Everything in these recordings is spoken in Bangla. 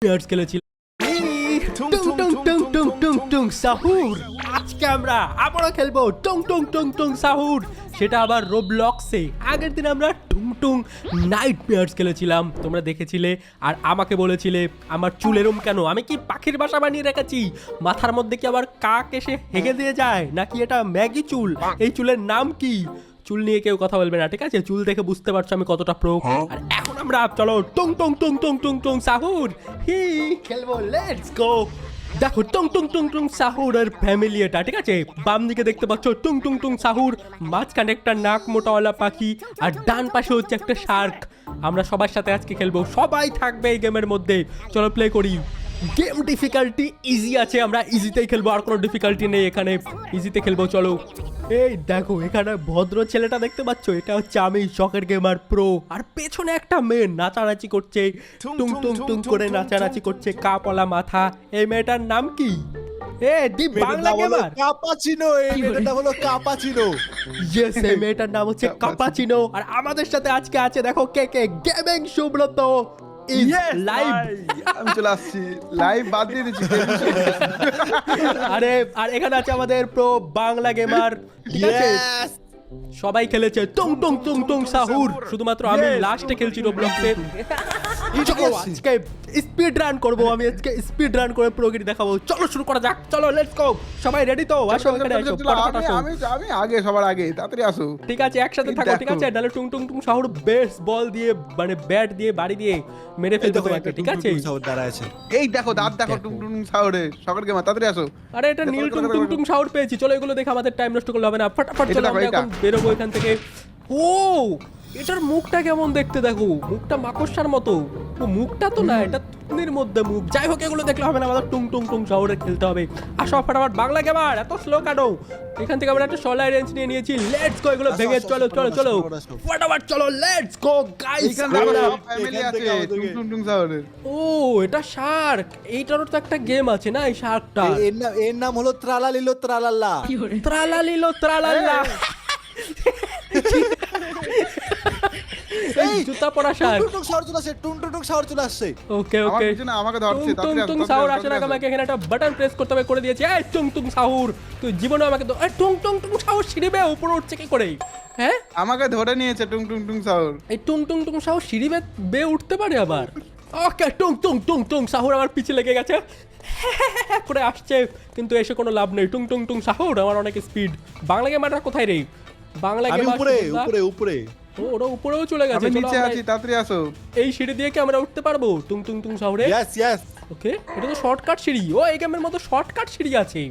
প্লেয়ার্স খেলেছিলাম। সাহুর আজকে আমরা আবারও খেলবো টং টং টং টং সাহুর, সেটা আবার রোবলক্সে। আগের দিন আমরা টুং টুং নাইট প্লেয়ার্স খেলেছিলাম, তোমরা দেখেছিলে আর আমাকে বলেছিলে আমার চুল এরম কেন, আমি কি পাখির বাসা বানিয়ে রেখেছি, মাথার মধ্যে কি আবার কাক এসে হেগে দিয়ে যায় নাকি এটা ম্যাগি চুল, এই চুলের নাম কি? চুল নিয়ে কেউ কথা বলবে না, ঠিক আছে? চুল দেখে বুঝতে পারছো আমি কতটা প্রো। আর এখন আমরা চলো টং টং টং টং টং টং সাহুর হি খেলবো, লেটস গো। দেখো টং টং টং টং সাহুর আর ফ্যামিলি এটা, ঠিক আছে? বাম দিকে দেখতে পাচ্ছ টং টং টং সাহুর, মাঝখানে একটা নাক মোটাওয়ালা পাখি আর ডান পাশে হচ্ছে একটা শার্ক। আমরা সবার সাথে আজকে খেলবো, সবাই থাকবে এই গেমের মধ্যে। চলো প্লে করি। গেম ডিফিকাল্টি ইজি আছে, আমরা ইজিতেই খেলবো, আর কোনো ডিফিকাল্টি নেই এখানে, ইজিতে খেলবো। চলো এই দেখো এখানে ভদ্র ছেলেটা দেখতে পাচ্ছ, এটা হচ্ছে আমি শখের গেমার প্রো। আর পেছনে একটা মেয়ে নাচানাচি করছে, টুং টুং টুং করে নাচানাচি করছে, কাপলা মাথা। এই মেয়েটার নাম কি? এ দি বাংলা গেমার কাপাচিনো, এই মেয়েটা হলো কাপাচিনো। ইয়েস, এই মেয়েটার নাম হচ্ছে কাপাচিনো। আর আমাদের সাথে আজকে আছে দেখো কে কে, গেমিং সুব্রত লাইভ। আমি চলে আসছি, লাইভ বাদ দিয়ে দিচ্ছি। আরে আর এখানে আছে আমাদের প্রো বাংলা গেমার, ঠিক আছে? সবাই খেলেছে টং টং টং টং সাহুর, শুধুমাত্র আমি লাস্টে খেলছি রোবলক্সে। চলো আজকে স্পিড রান করবো, আমি আজকে স্পিড রান করে প্রোগিরি দেখাবো। চলো শুরু করা যাক, চলো লেটস গো। সবাই রেডি তো? আসো এখানে আসো, ফটাফট আসো। আমি আগে, সবার আগে, তাড়াতাড়ি আসো। ঠিক আছে একসাথে থাকো, ঠিক আছে? নালে টুং টুং টুং সাহুর বেস বল দিয়ে মানে ব্যাট দিয়ে বাড়ি দিয়ে মেরে ফেলতে তোমাকে, ঠিক আছে? এই দেখো দাঁত দেখো, টুং টুং সাউরে সকাল গেমা, তাড়াতাড়ি আসো। আরে এটা নীল টুং টুং টুং সাউর পেয়েছি। চলো এগুলো দেখে আমাদের টাইম নষ্ট করলে হবে না, ফটাফট চলো আমরা এখন বেরোবো এখান থেকে। ও এটার মুখটা কেমন দেখতে, দেখো মুখটা মাকড়সার মতো। ও মুখটা তো না, এটা থুতনির মধ্যে মুখ। যাই হোক এগুলো দেখলে হবে না, আমাদের টুং টুং টুং সাউরে খেলতে হবে। আসো ফটাফট, বাংলা গেমার এত স্লো কাটো। এখান থেকে আমরা একটা সলাই রেঞ্জ নিয়ে নিয়েছি, লেটস গো এগুলো ভেঙে। চলো চলো চলো ফটাফট চলো, লেটস গো গাইস। এখানে সব ফ্যামিলি আছে টুং টুং টুং সাউরে। ও এটা শার্ক, এইটারও তো একটা গেম আছে না এই শার্কটা? এর নাম হলো ত্রালালিলো ত্রালাল্লা। ত্রালালিলো ত্রালাল্লা। এই জুতা পরা শার্ক। টুং সাউর চলে আসছে, টুং সাউর চলে আসছে। ওকে আমার ওকে, পিছনে আমাকে ধরছে, টুং তাড়াতাড়ি টুং আসো, সাউর তাড়াতাড়ি আসে না, আসো। আমাকে এখানে একটা বাটন প্রেস করতে হবে, করে দিয়েছি। এই টুং টুং সাউর, তুই জীবনে আমাকে তো টুং টুং টুং সাউর সিঁড়ি বেয়ে উপরে উঠছে কি করে? হ্যাঁ আমাকে ধরে নিয়েছে টুং টুং টুং সাউর। এই টুং টুং টুং সাউর সিঁড়ি বেয়ে উঠতে পারে আবার? ওকে টুং টুং টুং টুং সাহুর আমার পিছে লেগে গেছে, করে আসছে, কিন্তু এসে কোনো লাভ নেই। টুং টুং টুং সাহুর আমার অনেক স্পিড। বাংলা গেমারটা কোথায় রে? বাংলা আমি গেমার উপরে উপরে উপরে। ও ওরা উপরেও চলে গেছে। আমি চলো নিচে আমরা আছি, তাড়াতাড়ি আসো। এই সিঁড়ি দিয়ে কি আমরা উঠতে পারবো টুং টুং টুং সাহুরে? ইয়েস ওকে এটা তো শর্টকাট সিঁড়ি। ও এই গেমের মতো শর্টকাট সিঁড়ি আছে।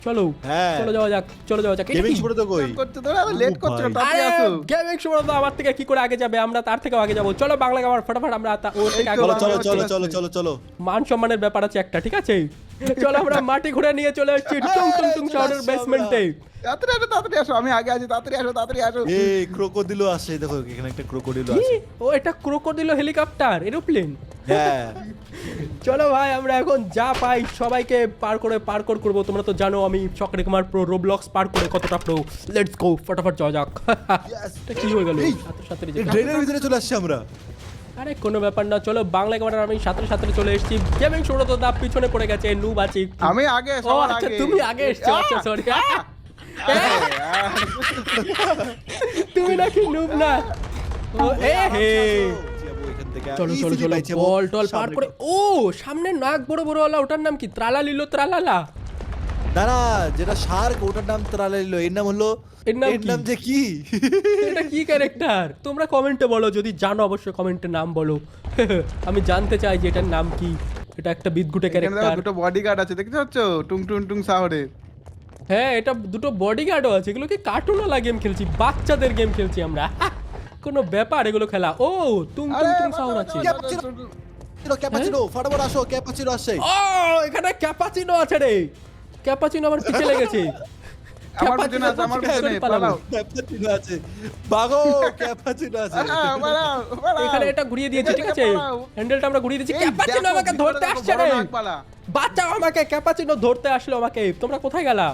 চলো হ্যাঁ। চলো যাওয়া যাক, চলো যাওয়া যাক। গেমিং সুব্রত কই? করতে তো আমি লেট করছি, ভাই। তাড়াতাড়ি আসো। গেমিং সুব্রত আমার থেকে কি করে আগে যাবে? আমরা তার থেকেও আগে যাবো। চলো বাংলা গেমার ফটাফট আমরা ওর থেকে আগে চলো, যাবো। চলো চলো চলো চলো চলো। মান সম্মানের ব্যাপার আছে একটা, ঠিক আছে? চলো আমরা মাটি ঘুরে নিয়ে চলে এসেছি টুং টুং টুং শহরের বেসমেন্টে। তাড়াতাড়ি আসো, তাড়াতাড়ি আসো, আমি আগে আছি, তাড়াতাড়ি আসো, তাড়াতাড়ি আসো। এই ক্রোকোডিলো আসে, দেখো এখানে একটা ক্রোকোডিলো আছে। ও এটা ক্রোকোডিলো হেলিকপ্টার এরোপ্লেন। হ্যাঁ চলো ভাই আমরা এখন যা পাই সবাইকে পার করবো। তোমরা তো জানো আমি চক্রে কুমার প্রো, রোবলক্স পার করে কতটা প্রো। লেটস গো ফটাফট যাওয়া যাক। এটা কি হয়ে গেল? সাথে এই ড্রেনের ভিতরে চলে আসছে আমরা। আরে কোনো ব্যাপার না, চলো বাংলা ক্যামেরা আমি সাথে চলে এসেছি। গেমিং সুব্রত দা পিছনে পড়ে গেছে, নুব আছি। আমি আগে, ও সবার আচ্ছা আগে। তুমি আগে এসছো, আচ্ছা সরি। তুমি নাকি নুব না? ও এ হে চলো চলো চলো বল টল পার করে। ও সামনে নাক বড় বড় ওলা, ওটার নাম কি? ত্রালালিলো ত্রালালা? দাঁড়া, যেটা শার্ক ওটার নাম ত্রালালিলো, এর নাম হলো, এর নাম এর কি? নাম যে কি? এটা কি ক্যারেক্টার? তোমরা কমেন্টে বলো, যদি জানো অবশ্যই কমেন্টে নাম বলো। আমি জানতে চাই যে এটার নাম কি। এটা একটা বিদঘুটে এখানে দেখো ক্যারেক্টার। দুটো বডিগার্ড আছে, দেখতে পাচ্ছ? টুং টুং টুং সাউরে। হ্যাঁ এটা দুটো বডিগার্ডও আছে। এগুলো কি কার্টুনওয়ালা গেম খেলছি? বাচ্চাদের গেম খেলছি আমরা। কোনো ব্যাপার এগুলো খেলা? ও টুং টুং টুং সাউন্ড আছে। ক্যাপাচিনো ফটাফট আসো, ক্যাপাচিনো আসছে। ও এখানে ক্যাপাচিনো আছে রে। ক্যাপাচিনো আমার পিছে লেগেছে। আমার পিছনে আছে, আমার পিছনে পালাও। ক্যাপাচিনো আছে, ভাগো, ক্যাপাচিনো আছে। পালাও, পালাও। এখানে এটা ঘুরিয়ে দিয়েছি, ঠিক আছে? হ্যান্ডেলটা আমরা ঘুরিয়ে দিয়েছি। এই ক্যাপাচিনো দেখো, আমাকে ধরতে দেখো, আসছে বড় রে। নাক পালা। বাঁচাও আমাকে, ক্যাপাচিনো ধরতে আসলো আমাকে। তোমরা কোথায় গেলা?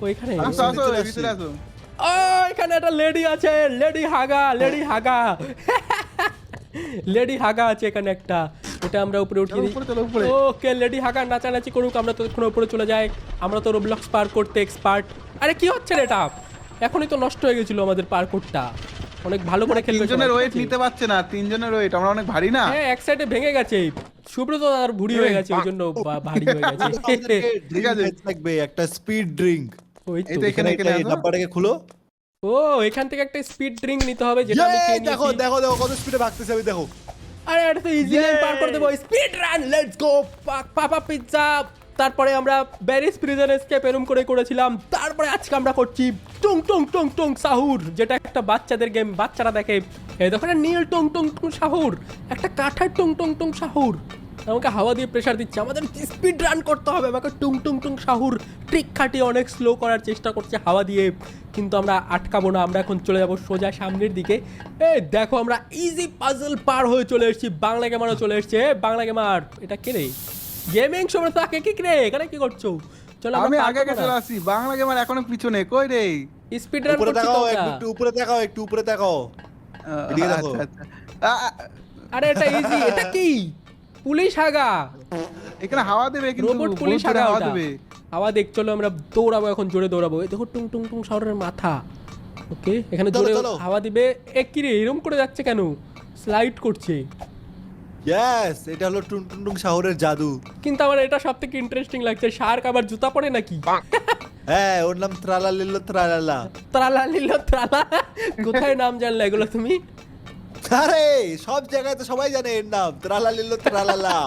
ও এখানে। আসো, আসো, এই ভিতরে আসো। ও এখানে একটা লেডি আছে, লেডি হাগা। লেডি হাগা আছে এখানে একটা। এটা আমরা উপরে উঠিয়ে দিই। উপরে চলো, উপরে। ওকে লেডি হাগার নাচানাচি করুক, আমরা ততক্ষণ উপরে চলে যাই। আমরা তো রোবলক্স পার করতে এক্সপার্ট। আরে কি হচ্ছে রে এটা? এখনই তো নষ্ট হয়ে গেছিল আমাদের পার্কোরটা। অনেক ভালো করে খেলবে সবাই, তিনজনের ঠিক ওয়েট আছে? নিতে পারছে না, তিনজনের ওয়েট আমরা অনেক ভারী না। হ্যাঁ এক সাইডে ভেঙে গেছে, সুব্রত আর ভুড়ি হয়ে গেছে ওই জন্য ভারী হয়ে গেছে। ড্রিঙ্ক আছে। লাগবে, একটা স্পিড ড্রিঙ্ক। ওই এই তো তো এখানে এখানে আসো। ডাব্বাটাকে খুলো। ও এখান থেকে একটা স্পিড ড্রিঙ্ক নিতে হবে যেটা আমি খেয়ে দেখো নিয়েছি। দেখো দেখো কত স্পিডে ভাগতেছে আমি, দেখো। আরে এটা তো ইজি লাইন পার করে দেবো, speed run, let's go. Papa pizza, তারপরে আমরা ব্যারিস প্রিজন এসকেপ এরম করে করেছিলাম। তারপরে আজকে আমরা করছি টুং টুং টুং টুং সাহুর, যেটা একটা বাচ্চাদের গেম, বাচ্চারা দেখে। এই দেখো না, নীল টুং টুং টুং সাহুর, একটা কাঠার টুং টুং টুং সাহুর আমাকে হাওয়া দিয়ে প্রেসার দিচ্ছে। আমাদের স্পিড রান করতে হবে, আমাকে টুং টুং টুং সাহুর ট্রিক খাটিয়ে অনেক স্লো করার চেষ্টা করছে হাওয়া দিয়ে, কিন্তু আমরা আটকাবো না। আমরা এখন চলে যাবো সোজা সামনের দিকে। এই দেখো আমরা ইজি পাজল পার হয়ে চলে এসেছি, বাংলা গেমারও চলে এসছে। বাংলা গেমার এটা কে রে? গেমিং সময় তাকে কি রে, এখানে কি করছো? চলো আমি আগে আগে চলে আসি, বাংলা গেমার এখনো পিছনে কই রে? স্পিড রান উপরে করছি তো দেখাও, আমরা। একটু উপরে দেখাও, একটু উপরে দেখাও। এদিকে দেখো। আচ্ছা, আচ্ছা। আরে এটা ইজি, এটা কি পুলিশ হাগা, এখানে হাওয়া দেবে কিন্তু, রোবট বহুত পুলিশ জোরে হাগা হাওয়া ওটা। দেবে। হাওয়া দেখ, চলো আমরা দৌড়াবো এখন, জোরে দৌড়াবো। এই দেখো টুং টুং টুং শহরের মাথা। ওকে এখানে চলো, জোরে চলো। হাওয়া দিবে। এ কি রে এরকম করে যাচ্ছে কেন? স্লাইড করছে। ইয়েস, এটা হলো টুন টুন টুং শহরের জাদু। কিন্তু আমার এটা সব থেকে ইন্টারেস্টিং লাগছে, শার্ক আবার জুতা পরে নাকি? হ্যাঁ, ওর নাম ত্রালা লিল্লো ত্রালালা। ত্রালা লিল ত্রালা, কোথায় নাম জানলে এগুলো তুমি? আরে সব জায়গায় তো সবাই জানে এর নাম, ত্রালা লিল্লো ত্রালালা।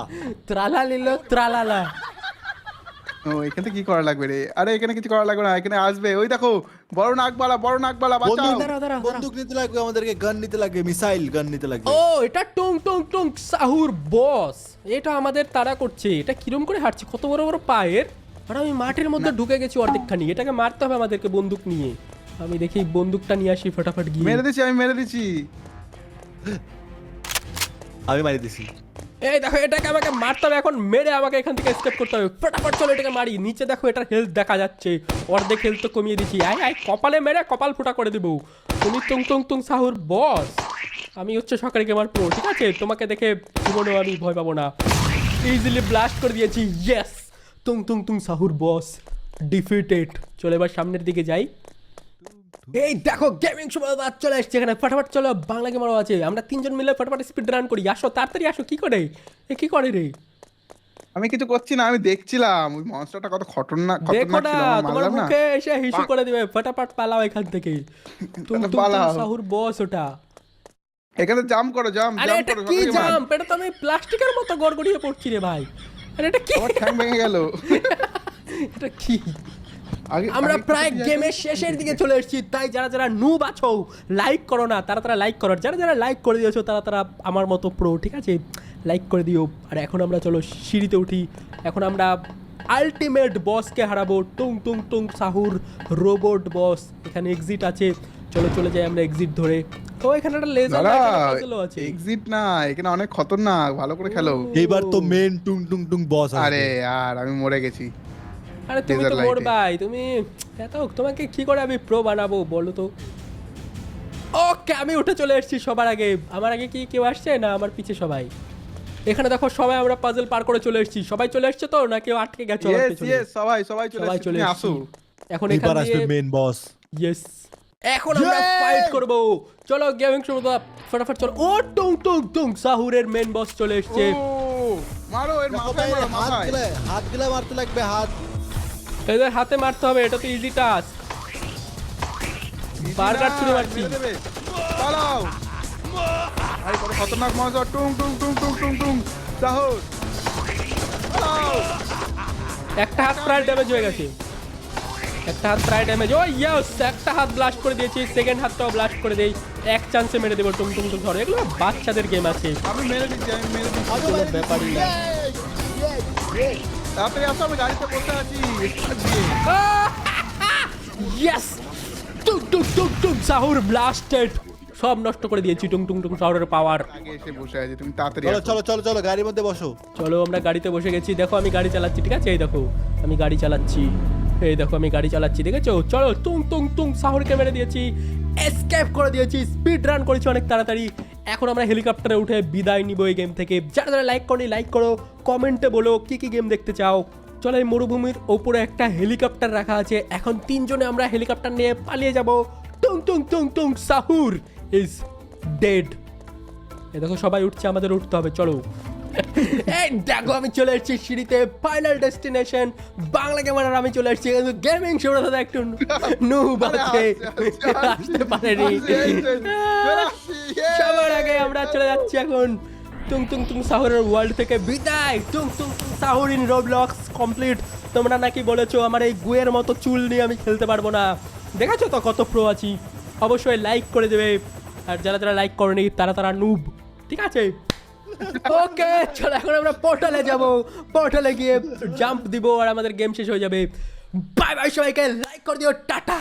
ত্রালা লিল ত্রালালা। ও এখানে কি করা লাগবে রে? আরে এখানে কিছু করা লাগবে না, এখানে আসবে। ওই দেখো বড় নাকবালা, বড় নাকবালা, বাঁচাও। বন্দুক দাঁড়াও, দাঁড়াও, বন্দুক নিতে লাগবে আমাদেরকে, গান নিতে লাগবে, মিসাইল গান নিতে লাগবে। ও এটা টুং টুং টুং সাহুর বস, এটা আমাদের তাড়া করছে। এটা কিরম করে হাঁটছে, কত বড় বড় পায়ের। আর আমি মাঠের মধ্যে ঢুকে গেছি অর্ধেকখানি, এটাকে মারতে হবে আমাদেরকে বন্দুক নিয়ে। আমি দেখি বন্দুকটা নিয়ে আসি ফটাফট গিয়ে। মেরে দিছি, আমি মেরে দিছি। আমি মারি দিছি। এই দেখো এটাকে আমাকে মারতে হবে এখন, মেরে আমাকে এখান থেকে এসকেপ করতে হবে। ফটাফট চলো এটাকে মারি। নিচে দেখো এটার হেলথ দেখা যাচ্ছে, অর্ধেক হেলথ তো কমিয়ে দিচ্ছি। আয় আয়, কপালে মেরে কপাল ফুটা করে দেবো। তুমি টুং টুং টুং সাহুর বস, আমি হচ্ছে সরকারি গেমার প্রো, ঠিক আছে? তোমাকে দেখে জীবনেও আমি ভয় পাবো না। ইজিলি ব্লাস্ট করে দিয়েছি, ইয়েস। টুং টুং টুং সাহুর বস ডিফিটেড। চলো এবার সামনের দিকে যাই। এই দেখো গেমিং সময় চলে আসছে এখানে, ফটাফট চলো। বাংলা গেমারও আছে, আমরা তিনজন মিলে ফটাফট স্পিড রান করি। আসো তাড়াতাড়ি আসো। কি করে এ, কি করে রে? আমি কিছু করছি না, আমি দেখছিলাম ওই মনস্টারটা কত খতরনাক দেখো খতরনাক না, ছিল, আমার তোমার মারলাম না। মুখে এসে হিসু করে দিবে। ফটাফট পালাও এখান থেকে। টুং টুং টুং পালাও। সাহুর বস ওটা। এখানে জাম্প করো, জাম্প আরে জাম্প এটা করো। কি সবাইকে মার। জাম্প? এটা তো আমি প্লাস্টিকের মতো গড়গড়িয়ে পড়ছি রে ভাই। আরে এটা কি? আমার ঠ্যাং ভেঙে গেল। এটা কি? আগে আমরা আগে প্রায় কিছু গেমের শেষের দিকে চলে এসেছি, তাই যারা যারা নুব আছো লাইক করো না, তারা তারা লাইক করো। যারা যারা লাইক করে দিয়েছো তারা তারা আমার মতো প্রো, ঠিক আছে? লাইক করে দিও। আর এখন আমরা চলো সিঁড়িতে উঠি। এখন আমরা আলটিমেট বসকে হারাবো, টুং টুং টুং সাহুর রোবট বস। এখানে এক্সিট আছে, চলো চলে যাই আমরা এক্সিট ধরে। ও এখানে একটা লেজার দাঁড়া, পাজলও আছে। এক্সিট না, এখানে অনেক খতরনাক, ভালো করে খেলো। এইবার তো মেন টুং টুং টুং বস আসবে। আরে আর আমি মরে গেছি। আরে তুমি তো laser মোর light-এ। ভাই, তুমি এত তোমাকে কি করে আমি প্রো বানাবো বলো তো? ওকে আমি উঠে চলে এসেছি সবার আগে। আমার আগে কি কেউ আসছে না আমার পিছে সবাই? এখানে দেখো সবাই আমরা পাজল পার করে চলে এসেছি। সবাই চলে এসছে তো, না কেউ আটকে গেছে আমার ইয়েস পেছনে? ইয়েস, সবাই সবাই চলে সবাই এসেছে, চলে তুমি এসেছি। আসো। এখন এখান এবার আসবে দিয়ে মেন বস। ইয়েস, এখন আমরা Yay! ফাইট করব। চলো গেমিং শুরু করো, ফটাফট চলো। ও টুং টুং টুং সাহুরের মেন বস চলে এসেছে। ও মারো এর মাথায়, মারো মাথায়। হাত গেলে মারতে লাগবে, হাত। এদের হাতে মারতে হবে, এটা তো ইজি টাস্ক। বারবার ছুড়ে মারছি। মেরে দেবে। পালাও। ভাই কত খতরনাক মজা, টুং টুং টুং টুং টুং টুং সাহস। পালাও। একটা হাত প্রায় ড্যামেজ হয়ে গেছে, একটা হাত প্রায় ড্যামেজ। ও ইয়েস, একটা হাত ব্লাস্ট করে দিয়েছি, সেকেন্ড হাতটাও ব্লাস্ট করে দেই। এক চান্সে মেরে দেবো টুং টুং টুং ধরো। এগুলো বাচ্চাদের গেম আছে, আমি মেরে দিচ্ছি, আমি মেরে দিচ্ছি। কোনো ব্যাপারই না। তাড়াতাড়ি আসো, আমি গাড়িতে বসে আছি। start দিয়ে। ইয়েস, টুং টুং টুং টুং সাহুর ব্লাস্টেড। সব নষ্ট করে দিয়েছি টুং টুং টুং সাহুরের পাওয়ার। আগে এসে বসে আছি, তুমি তাড়াতাড়ি চলো আসো। চলো চলো চলো, গাড়ির মধ্যে বসো। চলো আমরা গাড়িতে বসে গেছি। দেখো আমি গাড়ি চালাচ্ছি, ঠিক আছে? এই দেখো আমি গাড়ি চালাচ্ছি, এই দেখো আমি গাড়ি চালাচ্ছি, দেখেছো? চলো টুং টুং টুং সাহুরকে মেরে দিয়েছি, এসকেপ করে দিয়েছি, স্পিড রান করেছি অনেক তাড়াতাড়ি। এখন আমরা হেলিকপ্টারে উঠে বিদায় নিব এই গেম থেকে। যারা যারা লাইক করনি লাইক করো, কমেন্টে বলো কি কি গেম দেখতে চাও। চলো, এই মরুভূমির ওপরে একটা হেলিকপ্টার রাখা আছে, এখন 3 জনে আমরা হেলিকপ্টার নিয়ে পালিয়ে যাব। টুং টুং টুং টুং সাহুর ইজ ডেড। এ দেখো সবাই উঠছে, আমাদের উঠতে হবে, চলো। এই দেখো আমি চলে এসেছি সিঁড়িতে, ফাইনাল ডেস্টিনেশন বাংলা গেমার। আর আমি চলে এসেছি গেমিং শোর সাথে একটু নুব আছে, আসতে পারেনি। সবার আগে আমরা চলে যাচ্ছি এখন টুং টুং টুং সাহুরের ওয়ার্ল্ড থেকে বিদায়। টুং টুং টুং সাহুর ইন রোবলক্স কমপ্লিট। তোমরা নাকি বলেছো আমার এই গুয়ের মতো চুল নিয়ে আমি খেলতে পারবো না, দেখাচ্ছ তো কত প্রো আছি। অবশ্যই লাইক করে দেবে, আর যারা যারা লাইক করেনি তারা তারা নুব, ঠিক আছে? ওকে, চলো এখন আমরা পোর্টালে যাব, পোর্টালে গিয়ে জাম্প দিব আর আমাদের গেম শেষ হয়ে যাবে। বাই বাই, সবাইকে লাইক করে দিও, টাটা।